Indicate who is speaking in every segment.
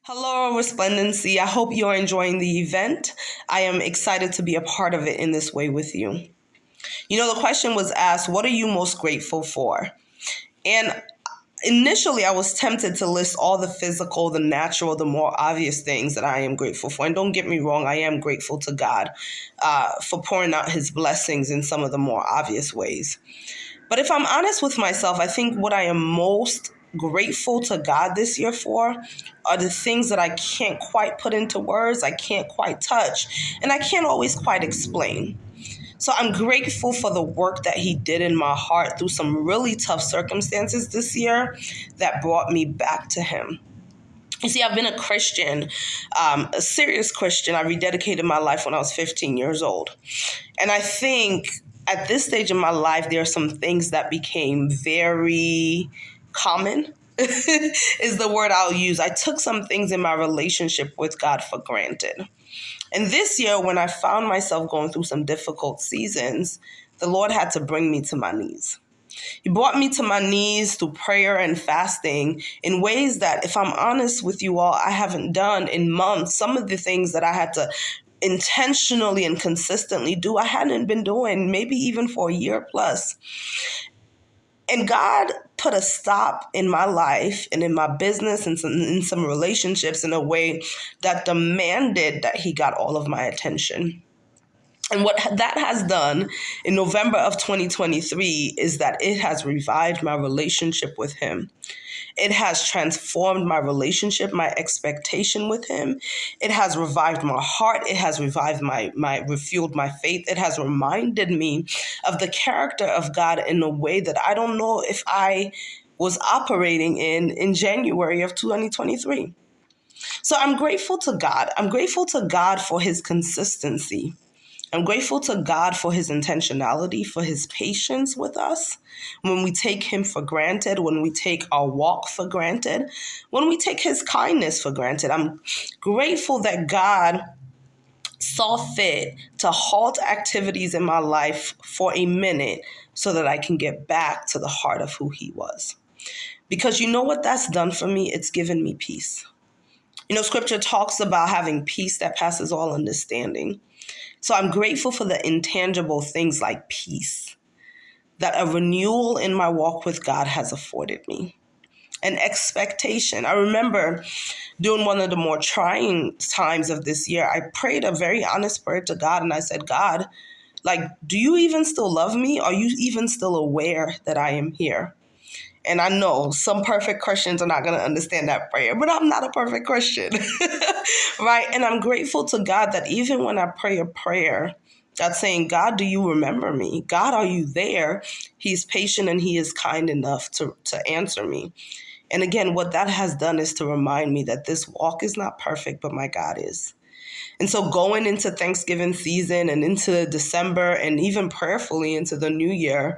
Speaker 1: Hello, Resplendency. I hope you're enjoying the event. I am excited to be a part of it in this way with you. The question was asked, what are you most grateful for? And initially, I was tempted to list all the physical, the natural, the more obvious things that I am grateful for. And don't get me wrong, I am grateful to God for pouring out his blessings in some of the more obvious ways. But if I'm honest with myself, I think what I am most grateful to God this year for are the things that I can't quite put into words, I can't quite touch, and I can't always quite explain. So I'm grateful for the work that he did in my heart through some really tough circumstances this year that brought me back to him. You see, I've been a Christian, a serious Christian. I rededicated my life when I was 15 years old. And I think at this stage in my life, there are some things that became very common, is the word I'll use. I took some things in my relationship with God for granted. And this year, when I found myself going through some difficult seasons, the Lord had to bring me to my knees. He brought me to my knees through prayer and fasting in ways that, if I'm honest with you all, I haven't done in months. Some of the things that I had to intentionally and consistently do, I hadn't been doing, maybe even for a year plus. And God put a stop in my life and in my business and in some relationships in a way that demanded that he got all of my attention. And what that has done in November of 2023 is that it has revived my relationship with him. It has transformed my relationship, my expectation with him. It has revived my heart. It has revived refueled my faith. It has reminded me of the character of God in a way that I don't know if I was operating in January of 2023. So I'm grateful to God. I'm grateful to God for his consistency. I'm grateful to God for his intentionality, for his patience with us. When we take him for granted, when we take our walk for granted, when we take his kindness for granted. I'm grateful that God saw fit to halt activities in my life for a minute so that I can get back to the heart of who he was. Because you know what that's done for me? It's given me peace. Scripture talks about having peace that passes all understanding. So I'm grateful for the intangible things like peace that a renewal in my walk with God has afforded me. An expectation. I remember during one of the more trying times of this year, I prayed a very honest prayer to God and I said, God, do you even still love me? Are you even still aware that I am here? And I know some perfect Christians are not going to understand that prayer, but I'm not a perfect Christian, right? And I'm grateful to God that even when I pray a prayer, that's saying, God, do you remember me? God, are you there? He's patient and he is kind enough to answer me. And again, what that has done is to remind me that this walk is not perfect, but my God is. And so going into Thanksgiving season and into December and even prayerfully into the new year,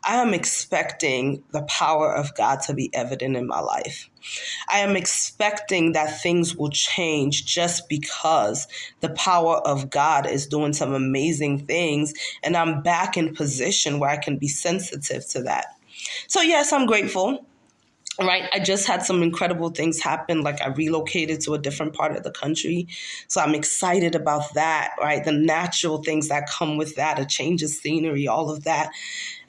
Speaker 1: I am expecting the power of God to be evident in my life. I am expecting that things will change just because the power of God is doing some amazing things, and I'm back in position where I can be sensitive to that. So yes, I'm grateful. Right. I just had some incredible things happen. Like I relocated to a different part of the country. So I'm excited about that. Right. The natural things that come with that, a change of scenery, all of that.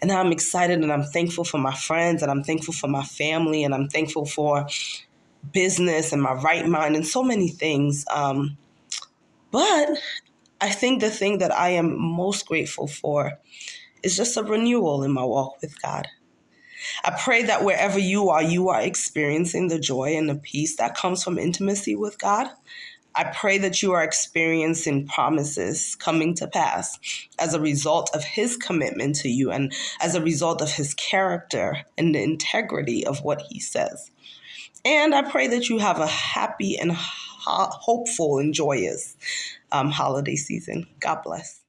Speaker 1: And I'm excited and I'm thankful for my friends and I'm thankful for my family and I'm thankful for business and my right mind and so many things. But I think the thing that I am most grateful for is just a renewal in my walk with God. I pray that wherever you are experiencing the joy and the peace that comes from intimacy with God. I pray that you are experiencing promises coming to pass as a result of his commitment to you and as a result of his character and the integrity of what he says. And I pray that you have a happy and hopeful and joyous holiday season. God bless.